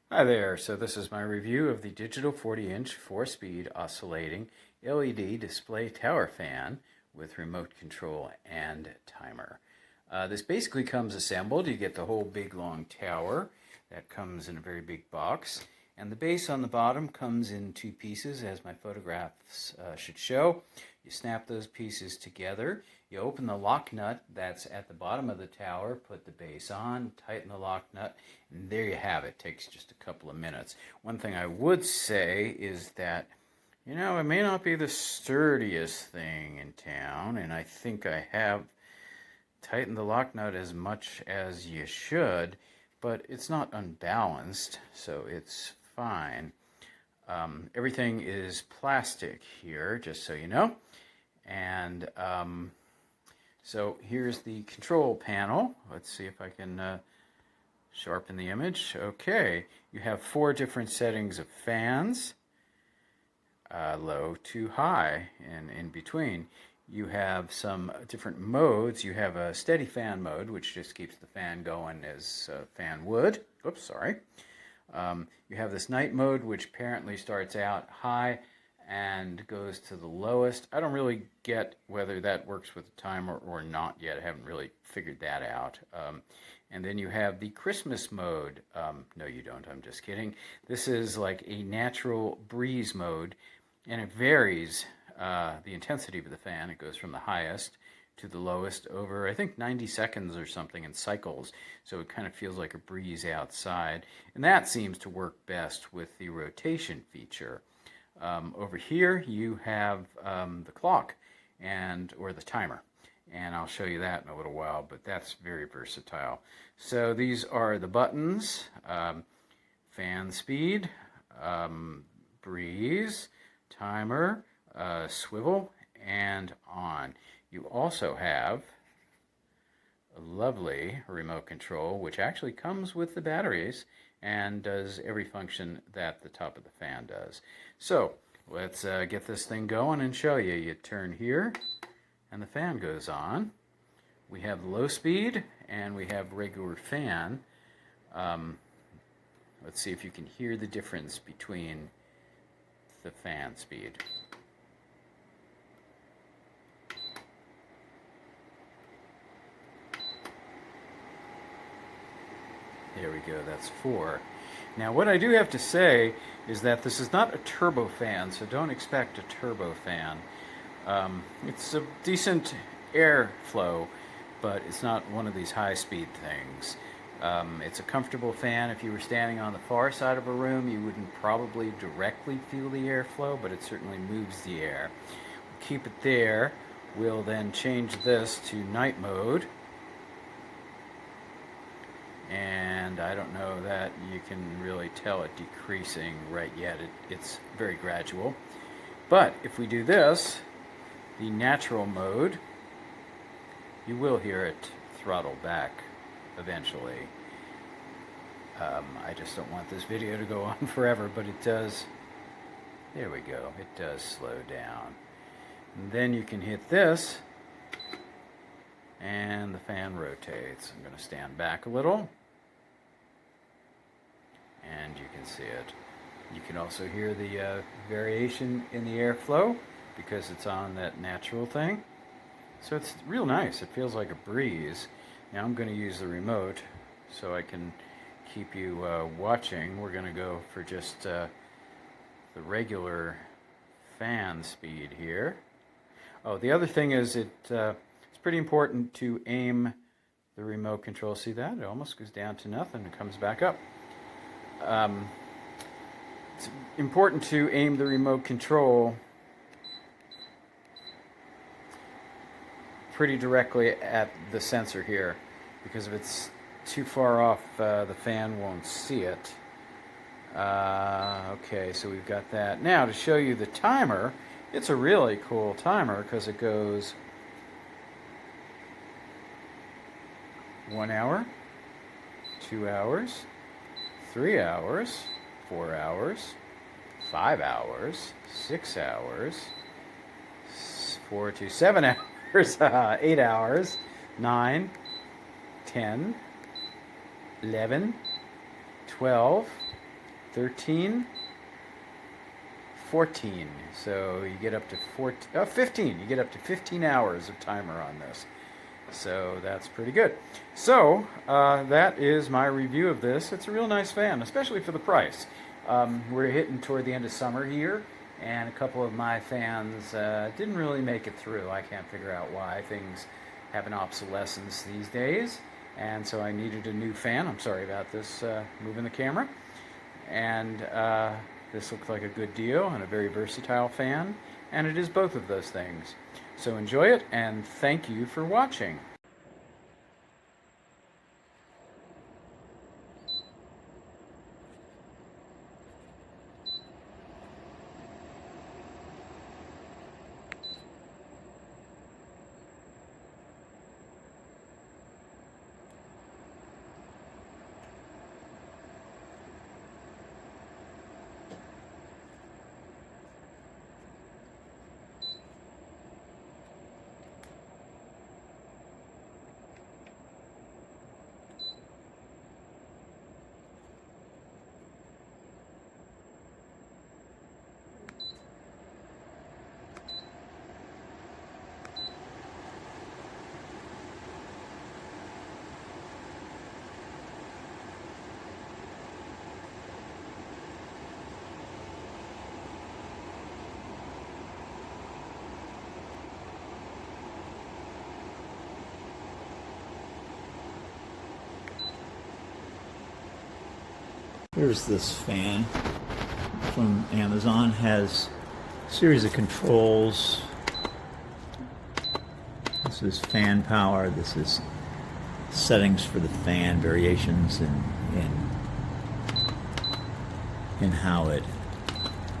Hi there, so this is my review of the digital 40-inch 4-speed oscillating LED display tower fan with remote control and timer. This basically comes assembled. You get the whole big long tower that comes in a very big box, and the base on the bottom comes in two pieces as my photographs should show. You snap those pieces together, you open the lock nut that's at the bottom of the tower, put the base on, tighten the lock nut, and there you have it. It takes just a couple of minutes. One thing I would say is that, it may not be the sturdiest thing in town, and I think I have tightened the lock nut as much as you should, but it's not unbalanced, so it's fine. Everything is plastic here, just so you know. And so here's the control panel. Let's see if I can sharpen the image. Okay, you have 4 different settings of fans, low to high, and in between. You have some different modes. You have a steady fan mode, which just keeps the fan going as a fan would. Oops, sorry. You have this night mode, which apparently starts out high and goes to the lowest. I don't really get whether that works with the timer or not yet. I haven't really figured that out. And then you have the Christmas mode. No, you don't. I'm just kidding. This is like a natural breeze mode, and it varies the intensity of the fan. It goes from the highest to the lowest over, I think, 90 seconds or something in cycles. So it kind of feels like a breeze outside. And that seems to work best with the rotation feature. Over here you have the clock or the timer, and I'll show you that in a little while, but that's very versatile. So these are the buttons: fan speed, breeze, timer, swivel, and on. You also have a lovely remote control, which actually comes with the batteries and does every function that the top of the fan does. So let's get this thing going and show you. You turn here and the fan goes on. We have low speed and we have regular fan. Let's see if you can hear the difference between the fan speed. There we go, that's 4. Now what I do have to say is that this is not a turbo fan, so don't expect a turbo fan. It's a decent airflow, but it's not one of these high-speed things. It's a comfortable fan. If you were standing on the far side of a room, you wouldn't probably directly feel the airflow, but it certainly moves the air. We'll keep it there. We'll then change this to night mode. And I don't know that you can really tell it decreasing right yet. It's very gradual. But if we do this, the natural mode, you will hear it throttle back eventually. I just don't want this video to go on forever, but it does. There we go. It does slow down. And then you can hit this, and the fan rotates. I'm going to stand back a little, and you can see it. You can also hear the variation in the airflow because it's on that natural thing. So it's real nice. It feels like a breeze. Now I'm going to use the remote so I can keep you watching. We're going to go for just the regular fan speed here. Oh, the other thing is it's pretty important to aim the remote control. See that? It almost goes down to nothing and comes back up. It's important to aim the remote control pretty directly at the sensor here, because if it's too far off, the fan won't see it. Okay, so we've got that. Now to show you the timer, it's a really cool timer because it goes 1 hour, 2 hours, 3 hours, 4 hours, 5 hours, 6 hours, 4 to 7 hours, 8 hours, 9, 10, 11, 12, 13, 14. So you get up to 15. You get up to 15 hours of timer on this. So that's pretty good. So that is my review of this. It's a real nice fan, especially for the price. We're hitting toward the end of summer here, and a couple of my fans didn't really make it through. I can't figure out why. Things have an obsolescence these days, and so I needed a new fan. I'm sorry about this moving the camera. And this looks like a good deal and a very versatile fan, and it is both of those things. So enjoy it, and thank you for watching. Here's this fan from Amazon. Has a series of controls. This is fan power. This is settings for the fan, variations in how it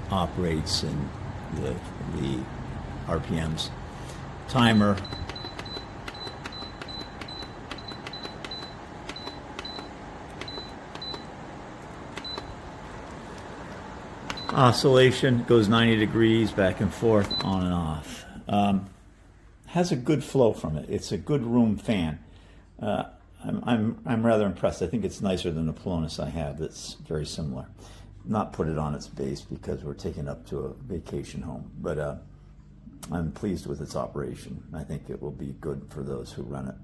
operates and the RPMs. Timer. Oscillation goes 90 degrees back and forth, on and off. Has a good flow from it. It's a good room fan. I'm rather impressed. I think it's nicer than the Polonus I have. That's very similar. Not put it on its base because we're taking it up to a vacation home, but I'm pleased with its operation. I think it will be good for those who run it.